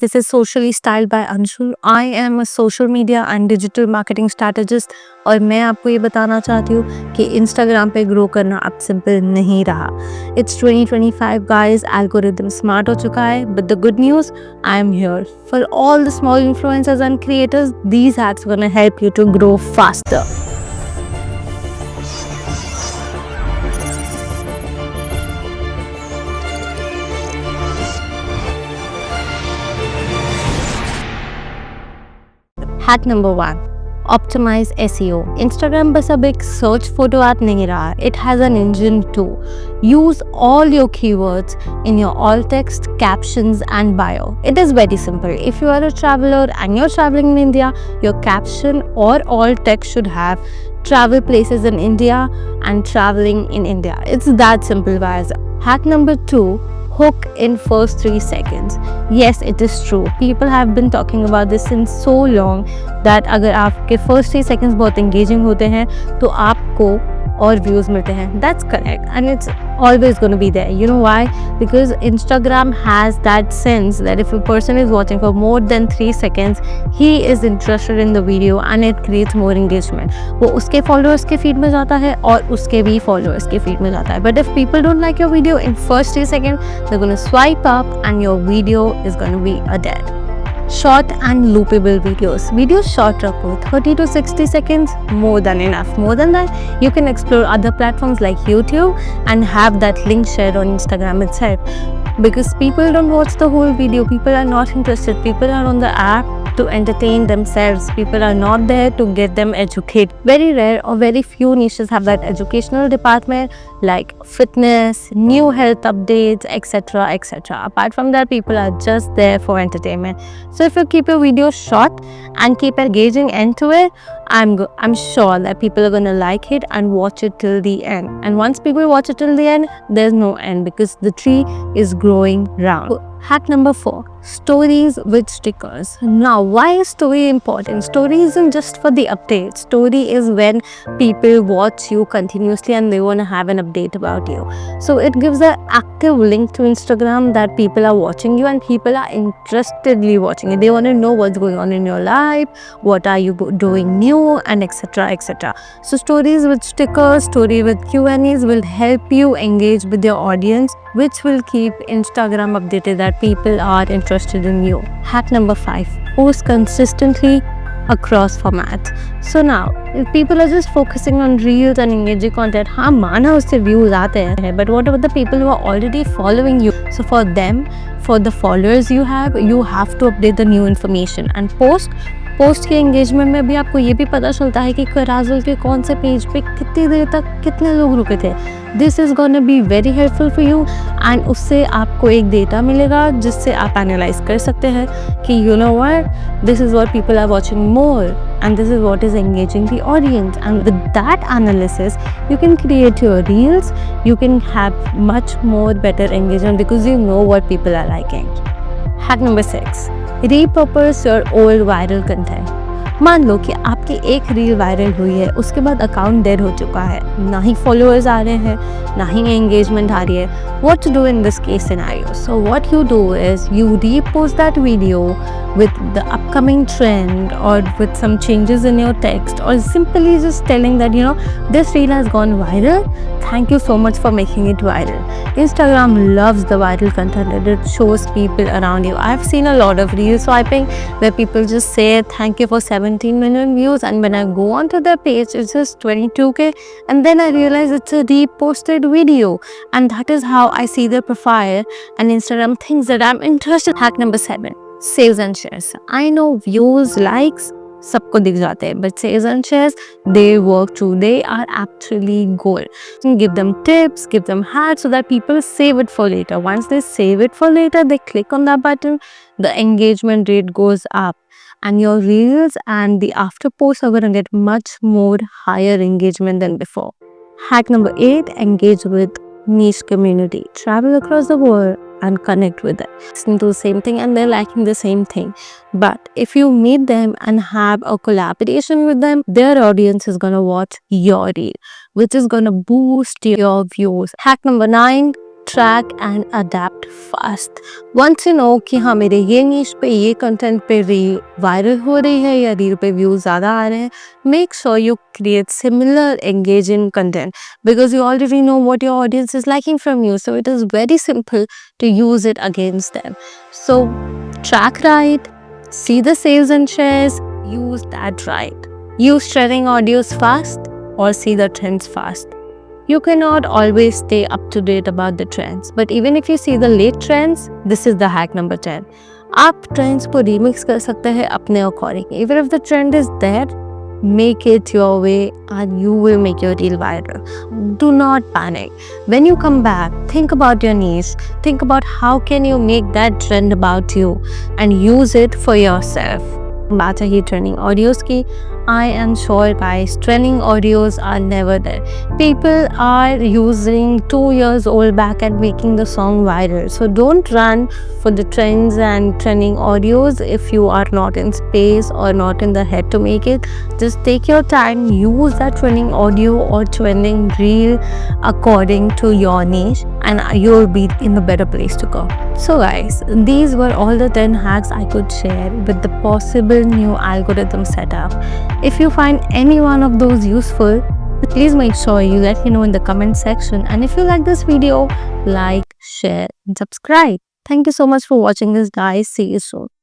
This is Socially Styled by Anshu. I am a social media and digital marketing strategist और मैं आपको ये बताना चाहती हूँ कि Instagram पे ग्रो करना अब सिंपल नहीं रहा. It's 2025 guys, algorithm smart हो चुका है, but the good news, I am here. For all the small influencers and creators, these hacks are gonna help you to grow faster. Hack number 1. Optimize SEO. Instagram बस अब एक search photo app नहीं रहा. It has an engine too. Use all your keywords in your alt text, captions and bio. It is very simple. If you are a traveler and you're traveling in India, your caption or alt text should have travel places in India and traveling in India. It's that simple, guys. Hack number 2. Hook in first 3 seconds. Yes, it is true. People have been talking about this since so long that अगर आपके first 3 seconds बहुत engaging होते हैं तो आपको और views मिलते हैं. That's correct and it's always going to be there. You know why? Because Instagram has that sense that if a person is watching for more than 3 seconds, he is interested in the video and it creates more engagement. वो उसके followers के feed में जाता है और उसके भी followers के feed में जाता है. But if people don't like your video in first 3 seconds, they're going to swipe up and your video is going to be a dead. Short and loopable videos. Videos short रखो, 30 to 60 seconds, more than enough. More than that, you can explore other platforms like YouTube and have that link shared on Instagram itself. Because people don't watch the whole video, people are not interested, people are on the app to entertain themselves, people are not there to get them educated. Very rare or very few niches have that educational department like fitness, new health updates, etc, etc. Apart from that, people are just there for entertainment. So if you keep your videos short and keep engaging into it, I'm sure that people are gonna like it and watch it till the end. And once people watch it till the end, there's no end because the tree is growing round. Hack number 4. Stories with stickers. Now, why is story important? Story isn't just for the update. Story is when people watch you continuously and they want to have an update about you. So it gives an active link to Instagram that people are watching you and people are interestedly watching it. They want to know what's going on in your life, what are you doing new, and etc, etc. So stories with stickers, story with Q&As will help you engage with your audience, which will keep Instagram updated that people are interested in you. Hack number 5. Post consistently across formats. So now, if people are just focusing on reels and engaging content, हाँ माना उससे views आते हैं, but what about the people who are already following you? So for them, for the followers you have to update the new information and post के engagement में भी आपको ये भी पता चलता है कि कराजुल के कौन से पेज पे कितनी देर तक कितने लोग रुके थे. This is gonna be very helpful for you and उससे आपको एक डेटा मिलेगा जिससे आप एनालाइज कर सकते हैं कि you know what, this is what people are watching more and this is what is engaging the audience. And with that analysis, you can create your reels, you can have much more better engagement because you know what people are liking. Hack number 6. Repurpose your old viral content. मान लो कि आपकी एक reel viral हुई है, उसके बाद account dead हो चुका है, ना ही फॉलोअर्स आ रहे हैं, ना ही एंगेजमेंट आ रही है. What to do in this case scenario? So what you do is you repost that video with the upcoming trend or with some changes in your text or simply just telling that, you know, this reel has gone viral. Thank you so much for making it viral. Instagram loves the viral content and it shows people around you. I've seen a lot of reel swiping where people just say thank you for 17 million views, and when I go onto their page it's just 22k, and then I realize it's a reposted video, and that is how I see their profile and Instagram thinks that I'm interested. Hack number 7. Saves and shares. I know views, likes सबको दिख जाते हैं, but saves and shares, they work too. They are actually gold. Give them tips, give them hacks so that people save it for later. Once they save it for later, they click on that button, the engagement rate goes up and your reels and the after posts are going to get much more higher engagement than before. Hack number 8. Engage with niche community. Travel across the world and connect with them. Listen to the same thing and they're liking the same thing. But if you meet them and have a collaboration with them, their audience is gonna watch your reel, which is gonna boost your views. Hack number 9. track and adapt fast. Once you know कि हाँ मेरे ये niche पे ये content पे reel viral हो रही है या रील पे व्यूज ज़्यादा आ रहे हैं, make sure you create similar engaging content because you already know what your audience is liking from you. So it is very simple to use it against them. So track right, see the saves and shares, use that right. Use trending audios fast or see the trends fast. You cannot always stay up to date about the trends, but even if you see the late trends, this is the hack number 10. आप trends को remix कर सकते हैं अपने according. Even if the trend is there, make it your way and you will make your reel viral. Do not panic. When you come back, think about your niche. Think about how can you make that trend about you and use it for yourself. बात है trending audios की. I am sure guys, trending audios are never there. People are using 2 years old back and making the song viral. So don't run for the trends and trending audios if you are not in space or not in the head to make it. Just take your time, use that trending audio or trending reel according to your niche and you'll be in a better place to go. So guys, these were all the 10 hacks I could share with the possible new algorithm setup. If you find any one of those useful, please make sure you let me know in the comment section. And if you like this video, like, share, and subscribe. Thank you so much for watching this, guys. See you soon.